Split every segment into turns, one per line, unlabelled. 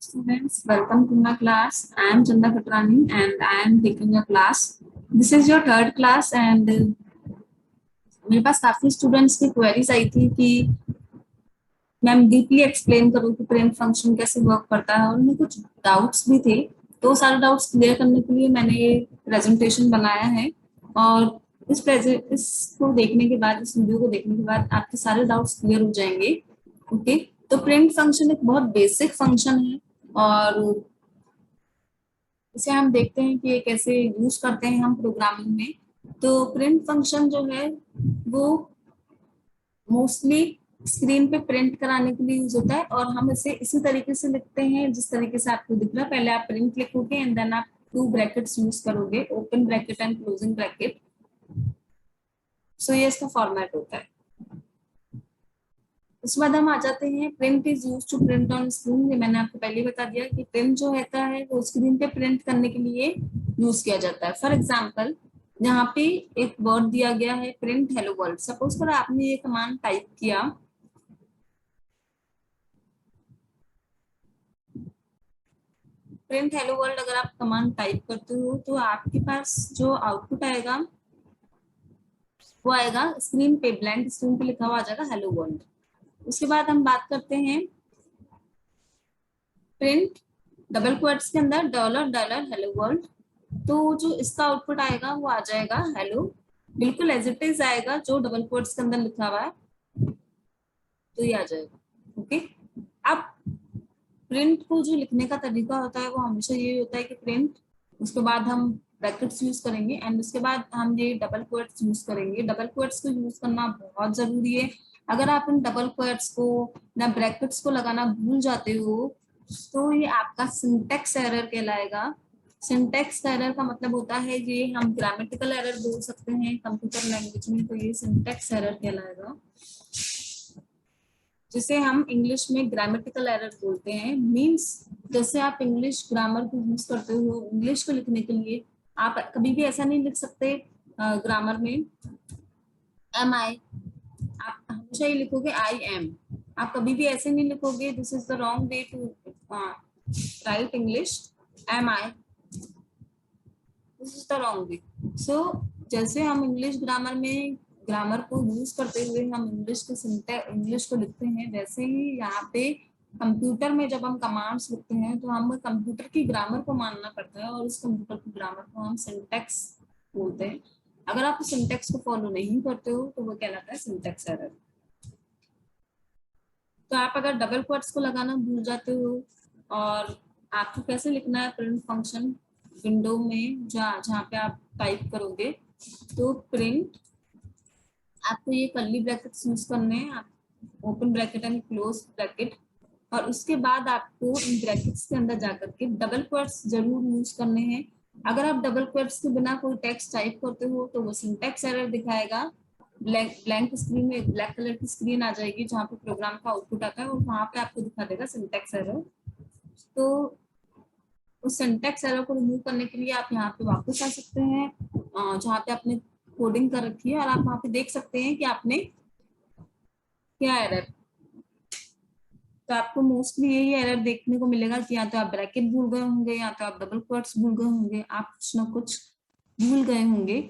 Students, welcome to my class. I am Chanda Katrani and I am taking your class. This is your third class and मेरे पास काफी students की queries आई थी कि ma'am deeply explain करूँ कि print function कैसे work करता है और उनमें कुछ डाउट्स भी थे। तो सारे डाउट्स क्लियर करने के लिए मैंने ये प्रेजेंटेशन बनाया है और इसको देखने के बाद, इस वीडियो को देखने के बाद आपके सारे डाउट्स क्लियर हो जाएंगे। ओके, तो प्रिंट फंक्शन एक बहुत बेसिक फंक्शन है और इसे हम देखते हैं कि ये कैसे यूज करते हैं हम प्रोग्रामिंग में। तो प्रिंट फंक्शन जो है वो मोस्टली स्क्रीन पे प्रिंट कराने के लिए यूज होता है और हम इसे इसी तरीके से लिखते हैं जिस तरीके से आपको दिख रहा है। पहले आप प्रिंट लिखोगे एंड देन आप टू ब्रैकेट्स यूज करोगे, open bracket and closing bracket. So ये इसका फॉर्मेट होता है। उसके बाद हम आ जाते हैं print is use to print on screen. ये मैंने आपको पहले बता दिया कि प्रिंट जो रहता है वो स्क्रीन पे प्रिंट करने के लिए यूज किया जाता है। फॉर एग्जाम्पल, यहाँ पे एक वर्ड दिया गया है प्रिंट हेलो वर्ल्ड। सपोज कर आपने ये कमांड टाइप किया, प्रिंट हेलो वर्ल्ड। अगर आप कमांड टाइप करते हो तो आपके पास जो आउटपुट आएगा वो आएगा स्क्रीन पे, ब्लैंक स्क्रीन पे लिखा हुआ आ जाएगा हेलो वर्ल्ड। उसके बाद हम बात करते हैं प्रिंट डबल क्वोट्स के अंदर डॉलर डॉलर हेलो वर्ल्ड। तो जो इसका आउटपुट आएगा वो आ जाएगा हेलो, बिल्कुल एज इट इज आएगा जो डबल कोट्स के अंदर लिखा हुआ है, तो ये आ जाएगा। ओके, अब प्रिंट को जो लिखने का तरीका होता है वो हमेशा ये होता है कि प्रिंट, उसके बाद हम ब्रैकेट्स यूज करेंगे एंड उसके बाद हम ये डबल कोट्स यूज करेंगे। डबल कोट्स को यूज करना बहुत जरूरी है। अगर आप इन डबल कोट्स को ना ब्रैकेट्स को लगाना भूल जाते हो तो ये आपका सिंटेक्स एरर कहलाएगा। सिंटेक्स एरर का मतलब होता है ये हम ग्रामेटिकल एरर बोल सकते हैं कंप्यूटर लैंग्वेज में, तो ये सिंटेक्स एरर कहलाएगा, जिसे हम इंग्लिश में ग्रामेटिकल एरर बोलते हैं। मींस जैसे आप इंग्लिश ग्रामर को यूज करते हो इंग्लिश को लिखने के लिए, आप कभी भी ऐसा नहीं लिख सकते ग्रामर में एम आई, आप हमेशा ही लिखोगे आई एम। आप कभी भी ऐसे नहीं लिखोगे this is the wrong way to write English, am I, this is the wrong way. So जैसे हम इंग्लिश ग्रामर में ग्रामर को यूज करते हुए हम इंग्लिश को लिखते हैं, वैसे ही यहाँ पे कंप्यूटर में जब हम कमांड्स लिखते हैं तो हमें कंप्यूटर की ग्रामर को मानना पड़ता है और उस कंप्यूटर की ग्रामर को हम सिंटेक्स बोलते हैं। अगर आप सिंटेक्स को फॉलो नहीं करते हो तो वो कहलाता है सिंटेक्स एरर। तो आप अगर डबल क्वोट्स को लगाना भूल जाते हो और आपको कैसे लिखना है प्रिंट फंक्शन विंडो में जहाँ पे आप टाइप करोगे, तो प्रिंट आपको ये कर्ली ब्रैकेट्स यूज करने हैं, आप open bracket and close bracket, और उसके बाद आपको इन ब्रैकेट्स के अंदर जाकर के डबल क्वोट्स जरूर यूज करने हैं। अगर आप डबल क्वोट्स के बिना कोई टेक्स्ट टाइप करते हो तो वो सिंटेक्स एरर दिखाएगा। ब्लैंक स्क्रीन में एक ब्लैक कलर की स्क्रीन आ जाएगी जहाँ पे प्रोग्राम का आउटपुट आता है और वहां पे आपको दिखा देगा सिंटेक्स एरर। तो उस सिंटेक्स एरर को रिमूव करने के लिए आप यहाँ पे वापस आ सकते हैं जहाँ पे आपने कोडिंग कर रखी है और आप वहाँ पे देख सकते हैं कि आपने क्या एरर। तो आपको मोस्टली यही एरर देखने को मिलेगा कि या तो आप ब्रैकेट भूल गए होंगे या तो आप डबल क्वोट्स भूल गए होंगे, आप कुछ ना कुछ भूल गए होंगे।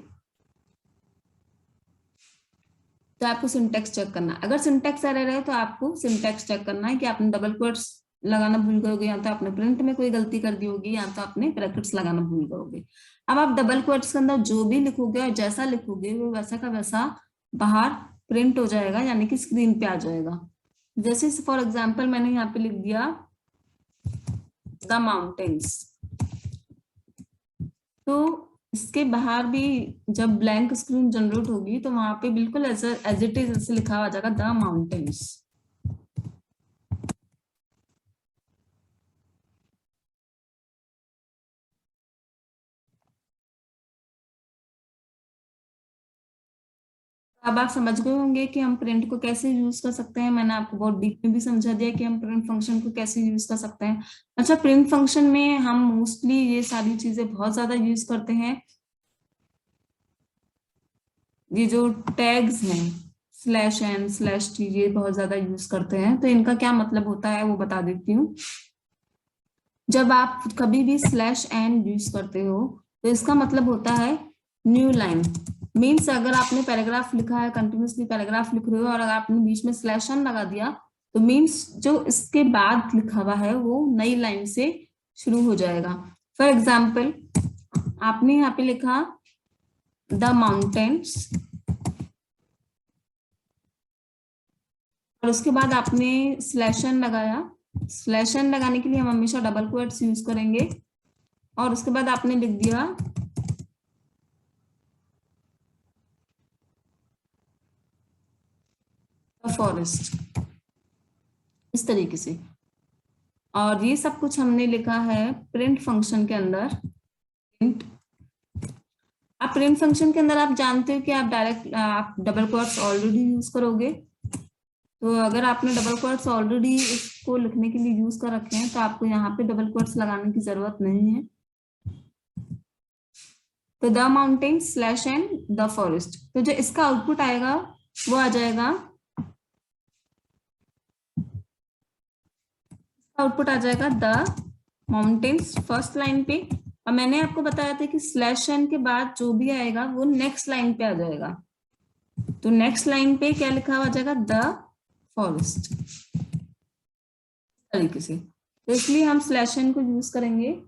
तो आपको सिंटेक्स चेक करना है। अगर सिंटेक्स एरर है तो आपको सिंटेक्स चेक करना है कि आपने डबल क्वोट्स लगाना भूल गए होगे, या तो आपने प्रिंट में कोई गलती कर दी होगी या तो आपने ब्रैकेट्स लगाना भूल गए होगे। अब आप डबल क्वोट्स के अंदर जो भी लिखोगे और जैसा लिखोगे वो वैसा का वैसा बाहर प्रिंट हो जाएगा, यानी कि स्क्रीन पे आ जाएगा। जैसे फॉर एग्जाम्पल मैंने यहाँ पे लिख दिया द माउंटेन्स, तो इसके बाहर भी जब ब्लैंक स्क्रीन जनरेट होगी तो वहां पे बिल्कुल एज इट इज ऐसे लिखा हुआ जाएगा द माउंटेन्स। अब आप समझ गए होंगे कि हम प्रिंट को कैसे यूज कर सकते हैं। मैंने आपको बहुत डीप में भी समझा दिया कि हम प्रिंट फंक्शन को कैसे यूज कर सकते हैं। अच्छा, प्रिंट फंक्शन में हम मोस्टली ये सारी चीजें बहुत ज्यादा यूज करते हैं। ये जो टैग्स हैं स्लैश एन स्लैश टी, ये बहुत ज्यादा यूज करते हैं। तो इनका क्या मतलब होता है वो बता देती हूँ। जब आप कभी भी स्लैश एन यूज करते हो तो इसका मतलब होता है न्यू लाइन। मीन्स अगर आपने पैराग्राफ लिखा है, कंटिन्यूसली पैराग्राफ लिख रहे हो और अगर आपने बीच में स्लैश एन लगा दिया तो मीन्स जो इसके बाद लिखा हुआ है वो नई लाइन से शुरू हो जाएगा। फॉर एग्जाम्पल आपने यहाँ पे लिखा द माउंटेन्स और उसके बाद आपने स्लैश एन लगाया। स्लैश एन लगाने के लिए हम हमेशा डबल क्वोट्स यूज करेंगे और उसके बाद आपने लिख दिया फॉरेस्ट, इस तरीके से। और ये सब कुछ हमने लिखा है प्रिंट फंक्शन के अंदर। प्रिंट, आप प्रिंट फंक्शन के अंदर आप जानते हो कि आप डायरेक्ट आप डबल क्वोट्स ऑलरेडी यूज करोगे। तो अगर आपने डबल क्वोट्स ऑलरेडी इसको लिखने के लिए यूज कर रखे हैं तो आपको यहाँ पे डबल क्वोट्स लगाने की जरूरत नहीं है। तो the mountain slash n the forest, तो जो इसका आउटपुट आएगा वो आ जाएगा, आउटपुट आ जाएगा द माउंटेन्स फर्स्ट लाइन पे। और मैंने आपको बताया था कि स्लैश एन के बाद जो भी आएगा वो नेक्स्ट लाइन पे आ जाएगा। तो नेक्स्ट लाइन पे क्या लिखा हुआ आ जाएगा, द फॉरेस्ट, तरीके से। तो इसलिए हम स्लैश एन को यूज करेंगे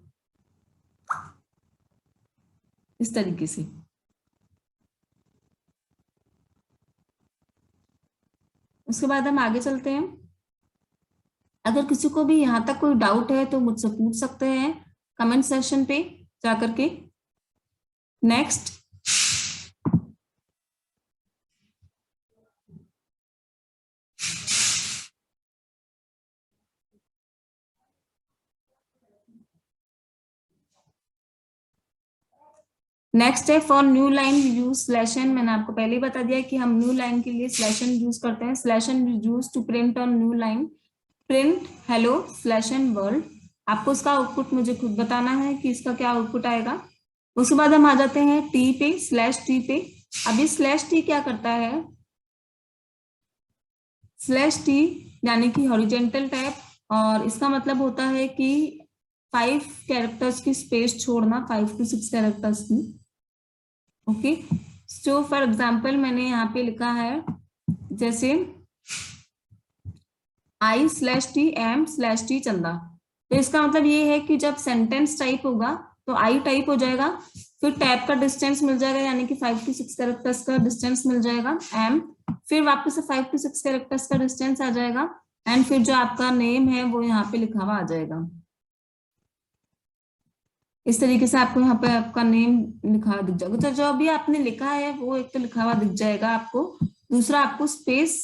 इस तरीके से। उसके बाद हम आगे चलते हैं। अगर किसी को भी यहाँ तक कोई डाउट है तो मुझसे पूछ सकते हैं कमेंट सेक्शन पे जाकर के। नेक्स्ट, नेक्स्ट है for new line use slash n. मैंने आपको पहले ही बता दिया कि हम न्यू लाइन के लिए स्लैश एन यूज करते हैं। Slash n use to print on new line, print hello slash n world. आपको इसका आउटपुट मुझे खुद बताना है कि इसका क्या आउटपुट आएगा। उसके बाद हम आ जाते हैं टी पे, स्लैश टी पे। अभी स्लैश टी क्या करता है, स्लैश टी यानी कि हॉरिजेंटल टैब, और इसका मतलब होता है कि 5 कैरेक्टर्स की स्पेस छोड़ना, 5 to 6 कैरेक्टर्स की। ओके, सो फॉर एग्जाम्पल मैंने यहाँ पे लिखा है जैसे I slash t m slash t Chanda. तो इसका मतलब ये है कि जब सेंटेंस टाइप होगा तो आई टाइप हो जाएगा, फिर टैब का डिस्टेंस मिल जाएगा यानी कि 5 to 6 कैरेक्टर्स का डिस्टेंस मिल जाएगा एम, फिर वापस से 5 to 6 कैरेक्टर्स का डिस्टेंस आ जाएगा एंड फिर जो आपका नेम है वो यहाँ पे लिखा हुआ आ जाएगा। इस तरीके से आपको यहाँ पे आपका नेम लिखा हुआ दिख जाएगा। तो जो अभी आपने लिखा है वो एक तो लिखा हुआ दिख जाएगा आपको, दूसरा आपको स्पेस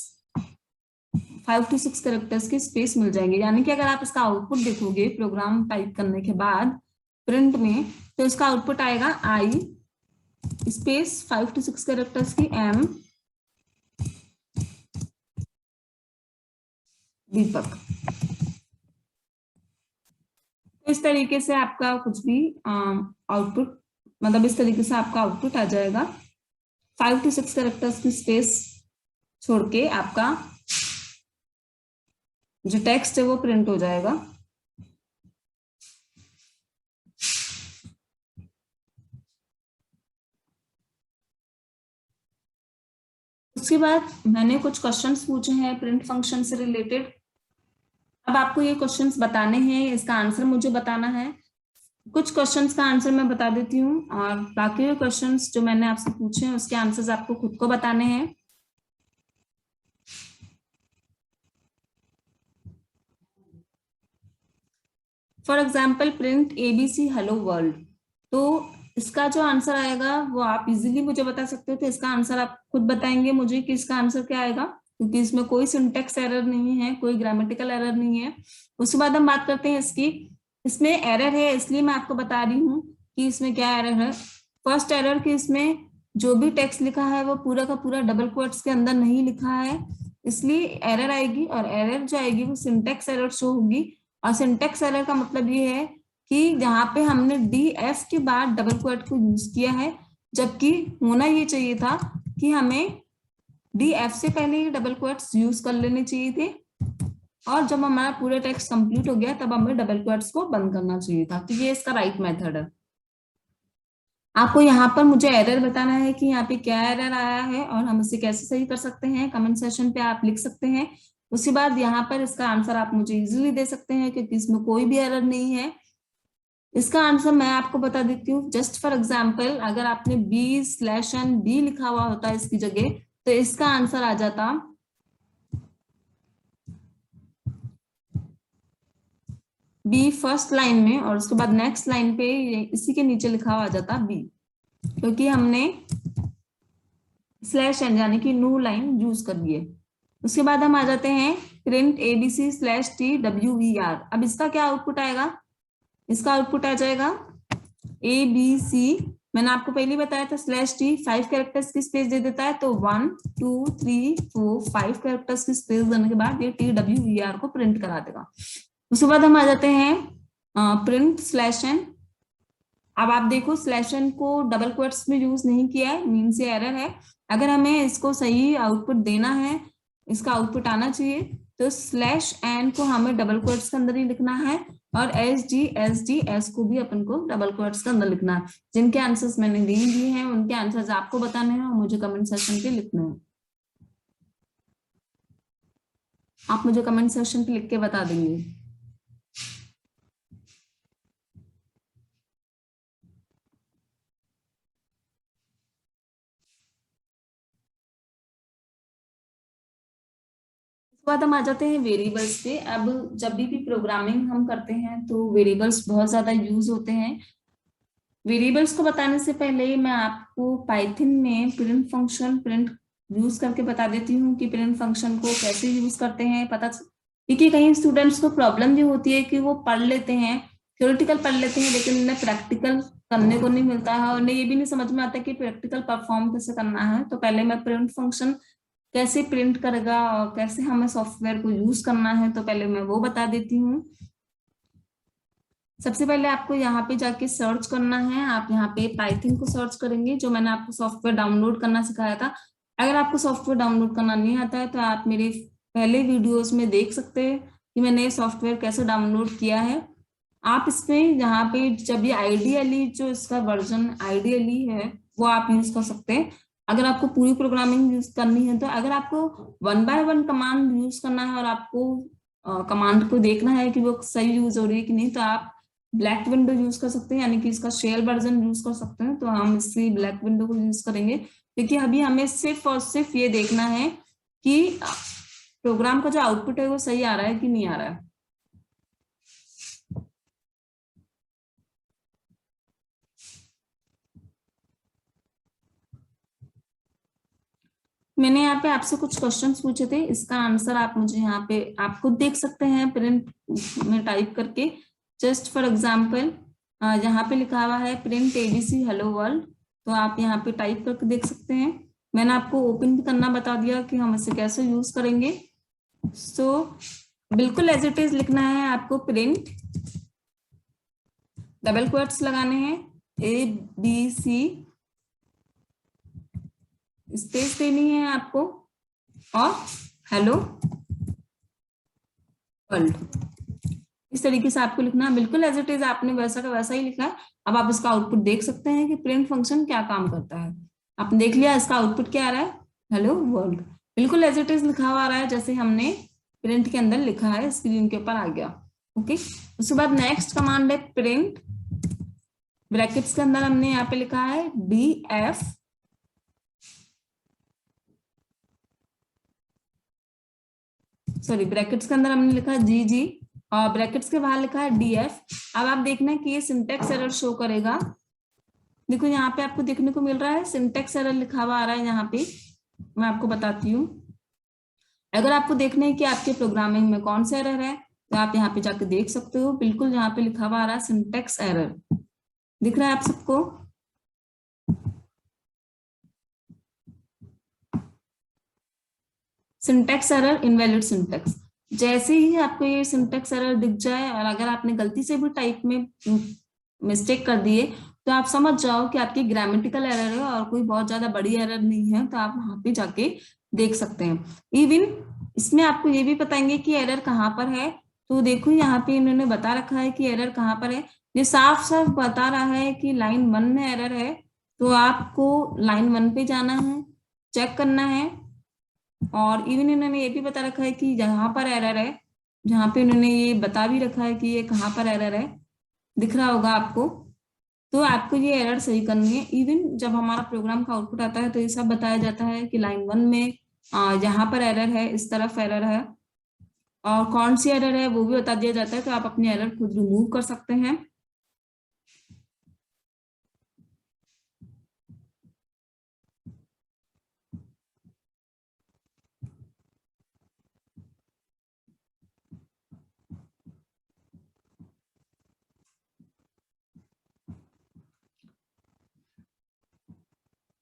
5 to 6 कैरेक्टर्स की स्पेस मिल जाएंगे। यानी कि अगर आप इसका आउटपुट देखोगे प्रोग्राम टाइप करने के बाद प्रिंट में, तो इसका आउटपुट आएगा आई स्पेस 5 to 6 कैरेक्टर्स की एम दीपक। इस तरीके से आपका कुछ भी आउटपुट, मतलब इस तरीके से आपका आउटपुट आ जाएगा। 5 to 6 कैरेक्टर्स की स्पेस छोड़ के आपका जो टेक्स्ट है वो प्रिंट हो जाएगा। उसके बाद मैंने कुछ क्वेश्चंस पूछे हैं प्रिंट फंक्शन से रिलेटेड। अब आपको ये क्वेश्चंस बताने हैं, इसका आंसर मुझे बताना है। कुछ क्वेश्चंस का आंसर मैं बता देती हूँ और बाकी क्वेश्चंस जो मैंने आपसे पूछे हैं उसके आंसर्स आपको खुद को बताने हैं। For example print ABC hello world, तो इसका जो आंसर आएगा वो आप इजीली मुझे बता सकते हो। तो इसका आंसर आप खुद बताएंगे मुझे कि इसका आंसर क्या आएगा, क्योंकि इसमें कोई सिंटेक्स एरर नहीं है, कोई ग्रामेटिकल एरर नहीं है। उसके बाद हम बात करते हैं इसकी, इसमें एरर है इसलिए मैं आपको बता रही हूँ कि इसमें क्या एरर है। फर्स्ट एरर कि इसमें जो भी टेक्स्ट लिखा है वो पूरा का पूरा डबल कोट्स के अंदर नहीं लिखा है, इसलिए एरर आएगी। और एरर जो आएगी वो सिंटेक्स एरर शो होगी। और सिंटेक्स एरर का मतलब ये है कि जहां पे हमने डी एफ के बाद डबल क्वोट को यूज किया है, जबकि होना ये चाहिए था कि हमें डी एफ से पहले ही डबल क्वोट्स यूज कर लेने चाहिए थे। और जब हमारा पूरा टेक्स्ट कंप्लीट हो गया तब हमें डबल क्वेट्स को बंद करना चाहिए था। तो ये इसका राइट मेथड है। आपको यहाँ पर मुझे एरर बताना है कि यहाँ पे क्या एरर आया है और हम इसे कैसे सही कर सकते हैं। कमेंट सेक्शन पे आप लिख सकते हैं। उसके बाद यहाँ पर इसका आंसर आप मुझे इजीली दे सकते हैं क्योंकि इसमें कोई भी एरर नहीं है। इसका आंसर मैं आपको बता देती हूँ। जस्ट फॉर एग्जाम्पल, अगर आपने B/N/B लिखा हुआ होता है इसकी जगह, तो इसका आंसर आ जाता B फर्स्ट लाइन में, और उसके बाद नेक्स्ट लाइन पे इसी के नीचे लिखा हुआ आ जाता B, क्योंकि हमने /n यानी कि न्यू लाइन यूज कर दी है। उसके बाद हम आ जाते हैं प्रिंट ABC/TWER। अब इसका क्या आउटपुट आएगा? इसका आउटपुट आ जाएगा ABC। मैंने आपको पहले बताया था /T 5 कैरेक्टर्स की स्पेस दे देता है, तो 1 2 3 4 5 कैरेक्टर्स की स्पेस देने के बाद ये TWER को प्रिंट करा देगा। उसके बाद हम आ जाते हैं प्रिंट /n। अब आप देखो /n को डबल क्वोट्स में यूज नहीं किया है, मीन से एरर है। अगर हमें इसको सही आउटपुट देना है, इसका आउटपुट आना चाहिए, तो /n को हमें डबल क्वोट्स के अंदर ही लिखना है, और S को भी अपन को डबल क्वोट्स के अंदर लिखना है। जिनके आंसर्स मैंने दे दिए हैं उनके आंसर्स आपको बताने हैं और मुझे कमेंट सेक्शन पे लिखना है। आप मुझे कमेंट सेक्शन पे लिख के बता देंगे। बाद हम आ जाते हैं वेरिएबल्स पे। अब जब भी प्रोग्रामिंग हम करते हैं तो वेरिएबल्स बहुत ज्यादा यूज होते हैं। वेरिएबल्स को बताने से पहले मैं आपको पाइथन में प्रिंट फंक्शन प्रिंट यूज करके बता देती हूँ कि प्रिंट फंक्शन को कैसे यूज करते हैं। क्योंकि कई स्टूडेंट्स को प्रॉब्लम ये होती है कि वो पढ़ लेते हैं, थ्योरेटिकल पढ़ लेते हैं, लेकिन उन्हें प्रैक्टिकल करने को नहीं मिलता है और उन्हें ये भी नहीं समझ में आता कि प्रैक्टिकल परफॉर्म कैसे करना है। तो पहले मैं प्रिंट फंक्शन कैसे प्रिंट करेगा और कैसे हमें सॉफ्टवेयर को यूज करना है, तो पहले मैं वो बता देती हूँ। सबसे पहले आपको यहाँ पे जाके सर्च करना है। आप यहाँ पे पाइथन को सर्च करेंगे, जो मैंने आपको सॉफ्टवेयर डाउनलोड करना सिखाया था। अगर आपको सॉफ्टवेयर डाउनलोड करना नहीं आता है तो आप मेरे पहले वीडियोस में देख सकते हैं कि मैंने ये सॉफ्टवेयर कैसे डाउनलोड किया है। आप इसमें यहाँ पे जब ये आइडियली जो इसका वर्जन आइडियली है वो आप यूज कर सकते हैं। अगर आपको पूरी प्रोग्रामिंग यूज करनी है, तो अगर आपको 1 बाय 1 कमांड यूज करना है और आपको कमांड को देखना है कि वो सही यूज हो रही है कि नहीं, तो आप ब्लैक विंडो यूज कर सकते हैं, यानी कि इसका शेयर वर्जन यूज कर सकते हैं। तो हम इससे ब्लैक विंडो को यूज करेंगे क्योंकि अभी हमें सिर्फ और सिर्फ ये देखना है कि प्रोग्राम का जो आउटपुट है वो सही आ रहा है कि नहीं आ रहा है। मैंने यहाँ पे आपसे कुछ क्वेश्चंस पूछे थे, इसका आंसर आप मुझे यहाँ पे आप खुद देख सकते हैं प्रिंट में टाइप करके। जस्ट फॉर एग्जाम्पल यहाँ पे लिखा हुआ है प्रिंट ABC हेलो वर्ल्ड, तो आप यहाँ पे टाइप करके देख सकते हैं। मैंने आपको ओपन भी करना बता दिया कि हम इसे कैसे यूज करेंगे। सो बिल्कुल एज इट इज लिखना है आपको। प्रिंट डबल क्वोट्स लगाने हैं, ABC स्पेस देनी है आपको, और हेलो वर्ल्ड। इस तरीके से आपको लिखना है, बिल्कुल एज इट इज आपने वैसा का वैसा ही लिखा है। अब आप इसका आउटपुट देख सकते हैं कि प्रिंट फंक्शन क्या काम करता है। आपने देख लिया इसका आउटपुट क्या आ रहा है, हेलो वर्ल्ड। बिल्कुल एज इट इज लिखा हुआ आ रहा है जैसे हमने प्रिंट के अंदर लिखा है, स्क्रीन के ऊपर आ गया। ओके, उसके बाद नेक्स्ट कमांड है प्रिंट, ब्रैकेट्स के अंदर हमने यहाँ पे लिखा है DF, सॉरी ब्रैकेट्स के अंदर हमने लिखा है GG और ब्रैकेट्स के बाहर लिखा है DF। अब आप देखना है कि ये सिंटेक्स एरर शो करेगा। देखो यहाँ पे आपको देखने को मिल रहा है सिंटेक्स एरर लिखा हुआ आ रहा है। यहाँ पे मैं आपको बताती हूँ, अगर आपको देखना है कि आपके प्रोग्रामिंग में कौन सा एरर है तो आप यहाँ पे जाके देख सकते हो। बिल्कुल यहाँ पे लिखा हुआ आ रहा है सिंटेक्स एरर, दिख रहा है आप सबको? Syntax error, invalid syntax. जैसे ही आपको ये सिंटेक्स एरर दिख जाए और अगर आपने गलती से भी टाइप में मिस्टेक कर दिए तो आप समझ जाओ कि आपकी ग्रामेटिकल एरर है और कोई बहुत ज्यादा बड़ी एरर नहीं है, तो आप वहां पे जाके देख सकते हैं। इवन इसमें आपको ये भी बताएंगे कि एरर कहाँ पर है। तो देखो यहाँ पे इन्होंने बता रखा है कि एरर कहाँ पर है। ये साफ साफ बता रहा है कि लाइन 1 में एरर है, तो आपको लाइन 1 पे जाना है, चेक करना है। और इवन इन्होंने ये भी बता रखा है कि जहां पर एरर है, जहाँ पे इन्होंने ये बता भी रखा है कि ये कहाँ पर एरर है, दिख रहा होगा आपको। तो आपको ये एरर सही करनी है। इवन जब हमारा प्रोग्राम का आउटपुट आता है तो ये सब बताया जाता है कि लाइन 1 में यहाँ पर एरर है, इस तरफ एरर है, और कौन सी एरर है वो भी बता दिया जाता है। तो आप अपनी एरर खुद रिमूव कर सकते हैं।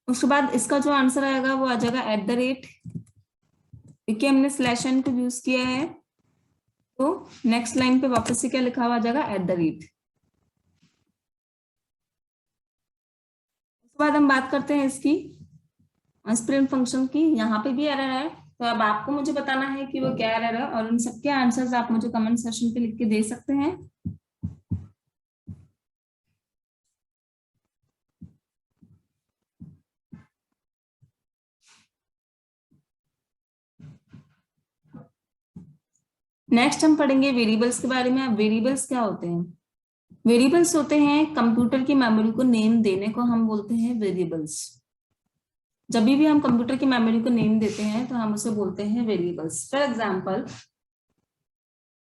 उसके बाद इसका जो आंसर आएगा वो आ जाएगा @ देखिए हमने स्लैश एन को यूज किया है, तो नेक्स्ट लाइन पे वापस से क्या लिखा हुआ आ जाएगा @ उसके बाद हम बात करते हैं इसकी स्प्रिंट फंक्शन की। यहाँ पे भी एरर है, तो अब आपको मुझे बताना है कि वो क्या एरर है, और उन सबके आंसर्स आप मुझे कमेंट सेक्शन पे लिख के दे सकते हैं। नेक्स्ट हम पढ़ेंगे वेरिएबल्स के बारे में। अब वेरिएबल्स क्या होते हैं? वेरिएबल्स होते हैं कंप्यूटर की मेमोरी को नेम देने को हम बोलते हैं वेरिएबल्स। जब भी हम कंप्यूटर की मेमोरी को नेम देते हैं तो हम उसे बोलते हैं वेरिएबल्स। फॉर एग्जांपल,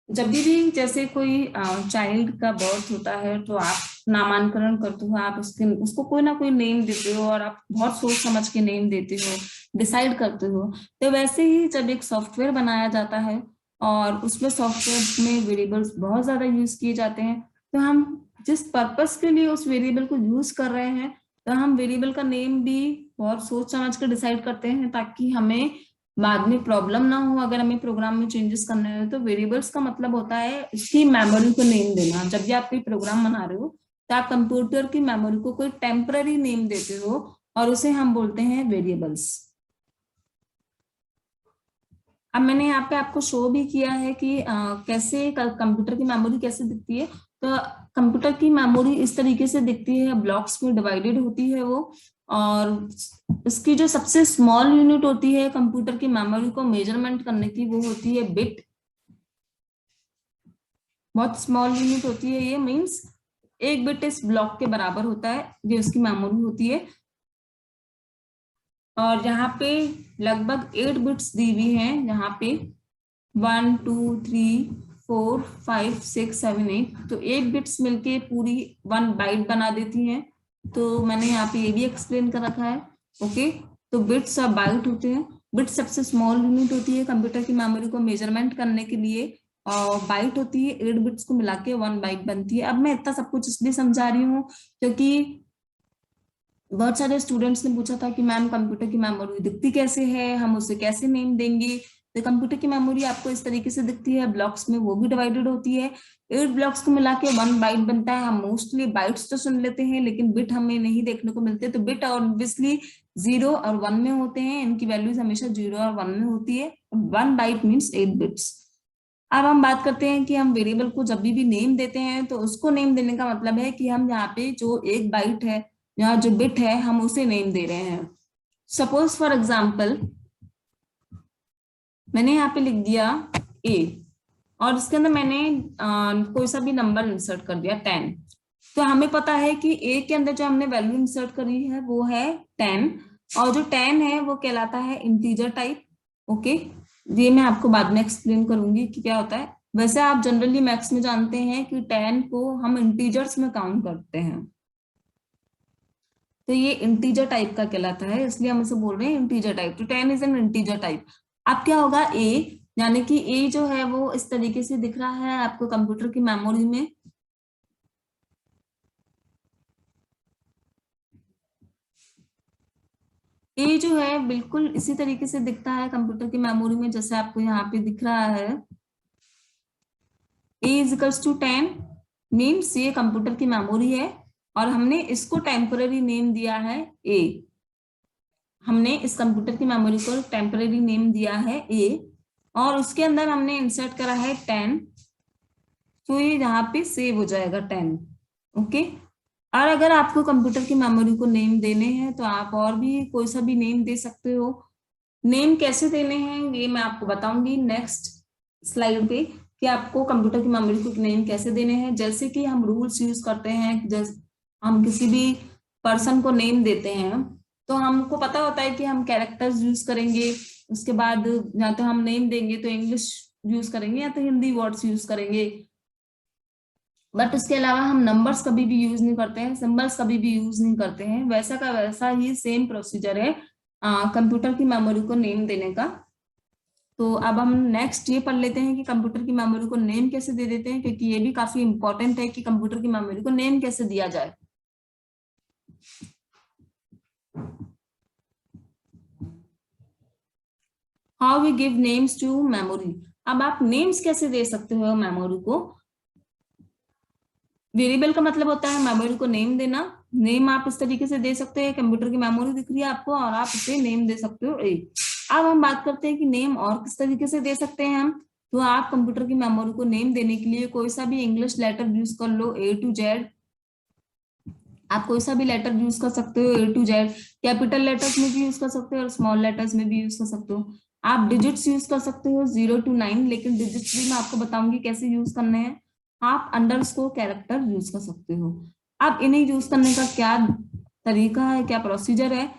जब भी जैसे कोई चाइल्ड का बर्थ होता है तो आप नामांकन करते हो, आप उसको कोई ना कोई नेम देते हो, और आप बहुत सोच समझ के नेम देते हो, डिसाइड करते हो। तो वैसे ही जब एक सॉफ्टवेयर बनाया जाता है और उसमें सॉफ्टवेयर में वेरिएबल्स बहुत ज्यादा यूज किए जाते हैं, तो हम जिस पर्पस के लिए उस वेरिएबल को यूज कर रहे हैं, तो हम वेरिएबल का नेम भी बहुत सोच समझ कर डिसाइड करते हैं, ताकि हमें बाद में प्रॉब्लम ना हो अगर हमें प्रोग्राम में चेंजेस करने हो। तो वेरिएबल्स का मतलब होता है इसकी मेमोरी को नेम देना। जब भी आप कोई प्रोग्राम बना रहे हो तो आप कंप्यूटर की मेमोरी को कोई टेम्पररी नेम देते हो, और उसे हम बोलते हैं वेरिएबल्स। अब मैंने यहाँ पे आपको शो भी किया है कि कैसे कंप्यूटर की मेमोरी कैसे दिखती है। तो कंप्यूटर की मेमोरी इस तरीके से दिखती है, ब्लॉक्स में डिवाइडेड होती है वो। और इसकी जो सबसे स्मॉल यूनिट होती है कंप्यूटर की मेमोरी को मेजरमेंट करने की, वो होती है बिट। बहुत स्मॉल यूनिट होती है ये, मीन्स 1 बिट इस ब्लॉक के बराबर होता है, ये उसकी मेमोरी होती है। और यहाँ पे लगभग 8 बिट्स दी हुई हैं, यहाँ पे 1 2 3 4 5 6 7 8, तो 8 बिट्स मिलके पूरी 1 बाइट बना देती हैं। तो मैंने यहाँ पे ये भी एक्सप्लेन कर रखा है। ओके, तो बिट्स और बाइट होते हैं। बिट सबसे स्मॉल यूनिट होती है कंप्यूटर की मेमोरी को मेजरमेंट करने के लिए, और बाइट होती है 8 बिट्स को मिला के 1 बाइट बनती है। अब मैं इतना सब कुछ इसलिए समझा रही हूँ क्योंकि बहुत सारे स्टूडेंट्स ने पूछा था कि मैम कंप्यूटर की मेमोरी दिखती कैसे है, हम उसे कैसे नेम देंगे। तो कंप्यूटर की मेमोरी आपको इस तरीके से दिखती है, ब्लॉक्स में वो भी डिवाइडेड होती है। 8 ब्लॉक्स को मिला के 1 बाइट बनता है। हम मोस्टली बाइट्स तो सुन लेते हैं, लेकिन बिट हमें नहीं देखने को मिलते। तो बिट ऑब्वियसली 0 और 1 में होते हैं, इनकी वैल्यूज हमेशा 0 और 1 में होती है। 1 बाइट मीन्स 8 बिट्स। अब हम बात करते हैं कि हम वेरिएबल को जब भी नेम देते हैं तो उसको नेम देने का मतलब है कि हम यहाँ पे जो 1 बाइट है, यहाँ जो बिट है, हम उसे नेम दे रहे हैं। सपोज फॉर एग्जाम्पल, मैंने यहाँ पे लिख दिया ए, और इसके अंदर मैंने कोई सा भी नंबर इंसर्ट कर दिया 10। तो हमें पता है कि ए के अंदर जो हमने वैल्यू इंसर्ट करी है वो है 10, और जो 10 है वो कहलाता है इंटीजर टाइप। ओके, ये मैं आपको बाद में एक्सप्लेन करूंगी कि क्या होता है। वैसे आप जनरली मैथ्स में जानते हैं कि 10 को हम इंटीजर्स में काउंट करते हैं, तो ये इंटीजर टाइप का कहलाता है, इसलिए हम इसे बोल रहे हैं इंटीजर टाइप। तो 10 इज एन इंटीजर टाइप। अब क्या होगा, ए यानी कि ए जो है वो इस तरीके से दिख रहा है आपको कंप्यूटर की मेमोरी में। ए जो है बिल्कुल इसी तरीके से दिखता है कंप्यूटर की मेमोरी में, जैसे आपको यहाँ पे दिख रहा है। ए इज इक्वल्स टू 10 मीन्स ये कंप्यूटर की मेमोरी है, और हमने इसको टेम्पररी नेम दिया है ए। हमने इस कंप्यूटर की मेमोरी को टेम्पररी नेम दिया है ए। और उसके अंदर हमने इंसर्ट करा है 10, तो ये यहाँ पे सेव हो जाएगा 10। ओके। और अगर आपको कंप्यूटर की मेमोरी को नेम देने हैं तो आप और भी कोई सा भी नेम दे सकते हो। नेम कैसे देने हैं ये मैं आपको बताऊंगी नेक्स्ट स्लाइड पे, कि आपको कंप्यूटर की मेमोरी को नेम कैसे देने हैं। जैसे कि हम रूल्स यूज करते हैं, जैसे हम किसी भी पर्सन को नेम देते हैं तो हमको पता होता है कि हम कैरेक्टर्स यूज करेंगे, उसके बाद या तो हम नेम देंगे तो इंग्लिश यूज करेंगे या तो हिंदी वर्ड्स यूज करेंगे, बट उसके अलावा हम नंबर्स कभी भी यूज नहीं करते हैं, सिंबल्स कभी भी यूज नहीं करते हैं। वैसा का वैसा ही सेम प्रोसीजर है कंप्यूटर की मेमोरी को नेम देने का। तो अब हम नेक्स्ट ये पढ़ लेते हैं कि कंप्यूटर की मेमोरी को नेम कैसे दे देते हैं, क्योंकि ये भी काफी इंपॉर्टेंट है कि कंप्यूटर की मेमोरी को नेम कैसे दिया जाए। How we give names to memory. अब आप नेम्स कैसे दे सकते हो मेमोरी को। वेरिएबल का मतलब होता है मेमोरी को नेम देना। नेम आप इस तरीके से दे सकते हैं, कंप्यूटर की मेमोरी दिख रही है आपको और आप इसे नेम दे सकते हो ए। अब हम बात करते हैं कि नेम और किस तरीके से दे सकते हैं हम। तो आप कंप्यूटर की मेमोरी को नेम देने के लिए कोई सा भी इंग्लिश लेटर यूज कर लो, ए टू जेड। आप कोई सा भी लेटर यूज कर सकते हो, ए टू जेड। कैपिटल लेटर्स में भी यूज कर सकते हो और स्मॉल लेटर्स में भी यूज कर सकते हो। आप डिजिट्स यूज कर सकते हो 0 to 9, लेकिन डिजिट्स भी मैं आपको बताऊंगी कैसे यूज करने हैं। आप अंडरस्कोर कैरेक्टर यूज कर सकते हो। अब इन्हें यूज करने का क्या तरीका है, क्या प्रोसीजर है।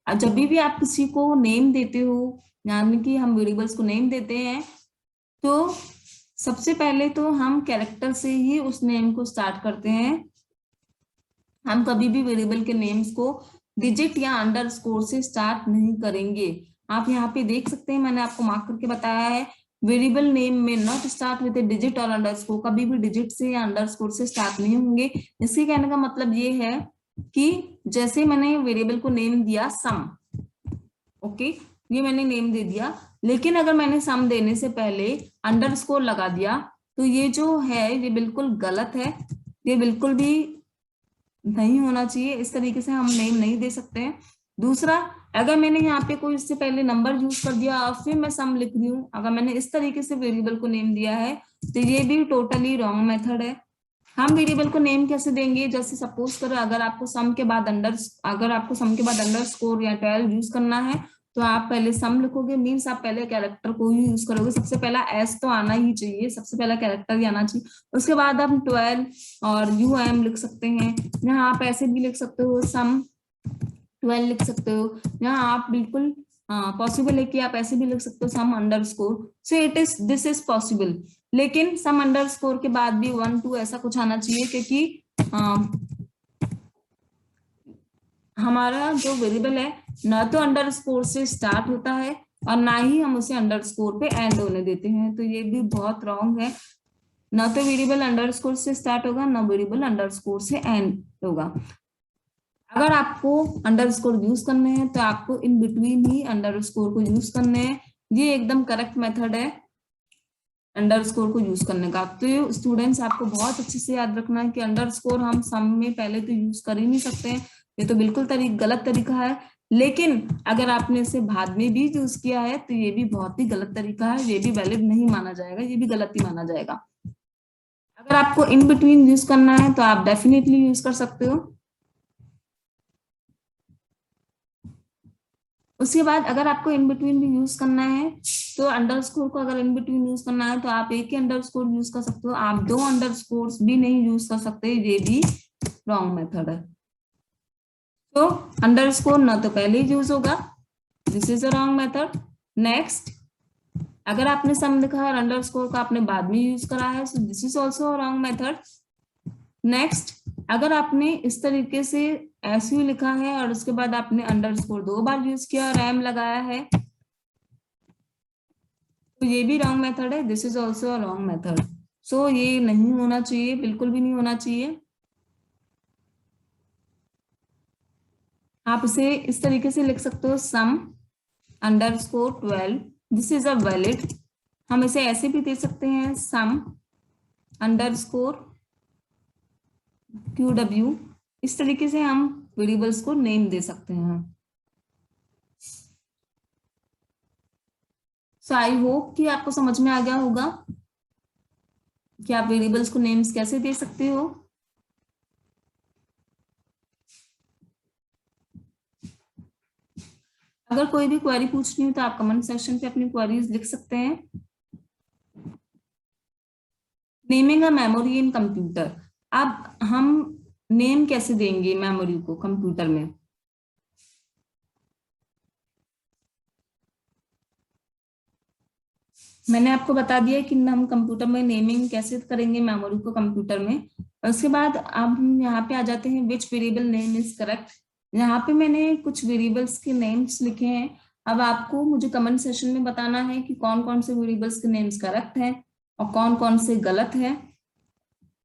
जब भी आप किसी को नेम देते हो, यानी कि हम वेरिएबल्स को नेम देते हैं, तो सबसे पहले तो हम कैरेक्टर से ही उस नेम को स्टार्ट करते हैं। हम कभी भी वेरिएबल के नेम्स को डिजिट या अंडरस्कोर से स्टार्ट नहीं करेंगे। आप यहाँ पे देख सकते हैं, मैंने आपको मार्क करके बताया है, वेरिएबल नेम में नॉट स्टार्ट विद डिजिट और अंडरस्कोर। कभी भी डिजिट से या अंडरस्कोर से स्टार्ट नहीं होंगे। इसके कहने का मतलब ये है कि जैसे मैंने वेरिएबल को नेम दिया सम, ओके, ये मैंने नेम दे दिया, लेकिन अगर मैंने सम देने से पहले अंडरस्कोर लगा दिया तो ये जो है ये बिल्कुल गलत है। ये बिल्कुल भी नहीं होना चाहिए, इस तरीके से हम नेम नहीं दे सकते हैं। दूसरा, अगर मैंने यहाँ पे कोई इससे पहले नंबर यूज कर दिया और फिर मैं सम लिख रही हूँ, अगर मैंने इस तरीके से वेरिएबल को नेम दिया है तो ये भी टोटली रॉन्ग मेथड है। हम वेरिएबल को नेम कैसे देंगे, जैसे सपोज करो अगर आपको सम के बाद अंडर स्कोर या 12 यूज करना है तो आप पहले सम लिखोगे, मीन्स आप पहले कैरेक्टर को ही यूज करोगे। सबसे पहला एस तो आना ही चाहिए, सबसे पहला कैरेक्टर ही आना चाहिए। उसके बाद हम 12 और UM लिख सकते हैं। यहाँ आप ऐसे भी लिख सकते हो, सम 12 लिख सकते हो। यहाँ आप बिल्कुल पॉसिबल है कि आप ऐसे भी लिख सकते हो, sum underscore. So it is this is possible, लेकिन सम अंडरस्कोर के बाद भी 1 2 ऐसा कुछ आना चाहिए, क्योंकि हमारा जो वेरिएबल है ना तो अंडरस्कोर से स्टार्ट होता है और ना ही हम उसे अंडरस्कोर पे एंड होने देते हैं, तो ये भी बहुत रॉन्ग है। ना तो वेरिएबल अंडरस्कोर से स्टार्ट होगा, ना वेरिएबल अंडरस्कोर से एंड होगा। अगर आपको अंडरस्कोर यूज करने हैं तो आपको इन बिटवीन ही अंडरस्कोर को यूज करने हैं। ये एकदम करेक्ट मेथड है अंडरस्कोर को यूज करने का। तो स्टूडेंट्स आपको बहुत अच्छे से याद रखना है कि अंडरस्कोर हम सम में पहले तो यूज कर ही नहीं सकते हैं, ये तो बिल्कुल गलत तरीका है। लेकिन अगर आपने इसे बाद में भी यूज किया है तो ये भी बहुत ही गलत तरीका है, ये भी वैलिड नहीं माना जाएगा, ये भी गलत ही माना जाएगा। अगर आपको इन बिटवीन यूज करना है तो आप डेफिनेटली यूज कर सकते हो। उसके बाद अगर आपको इन बिटवीन भी यूज करना है तो अंडरस्कोर को अगर इन बिटवीन यूज करना है तो आप एक ही अंडरस्कोर यूज कर सकते हो, आप 2 अंडरस्कोर्स भी नहीं यूज कर सकते, ये भी रॉन्ग मेथड है। तो अंडरस्कोर ना तो पहले यूज होगा, this is a wrong method. Next, अगर आपने सम लिखा है और अंडरस्कोर को आपने बाद में यूज करा है, so this is also a wrong method. Next, अगर आपने इस तरीके से SU लिखा है और उसके बाद आपने अंडरस्कोर 2 बार यूज किया और M लगाया है, तो ये भी रॉन्ग मेथड है, this is also a wrong method. So ये नहीं होना चाहिए, बिल्कुल भी नहीं होना चाहिए। आप इसे इस तरीके से लिख सकते हो, sum underscore 12, this is a valid. हम इसे ऐसे भी दे सकते हैं, सम अंडरस्कोर QW। इस तरीके से हम वेरिएबल्स को नेम दे सकते हैं। सो आई होप कि आपको समझ में आ गया होगा कि आप वेरिएबल्स को नेम्स कैसे दे सकते हो। अगर कोई भी क्वेरी पूछनी हो तो आप कमेंट सेक्शन पे अपनी क्वेरीज लिख सकते हैं। Naming a memory in computer, अब हम नेम कैसे देंगे मेमोरी को कंप्यूटर में। मैंने आपको बता दिया कि हम कंप्यूटर में नेमिंग कैसे करेंगे मेमोरी को कंप्यूटर में। और उसके बाद अब हम यहाँ पे आ जाते हैं विच वेरिएबल नेम इज करेक्ट। यहाँ पे मैंने कुछ वेरिएबल्स के नेम्स लिखे हैं। अब आपको मुझे कमेंट सेशन में बताना है कि कौन कौन से वेरिएबल्स के नेम्स करेक्ट हैं और कौन कौन से गलत है।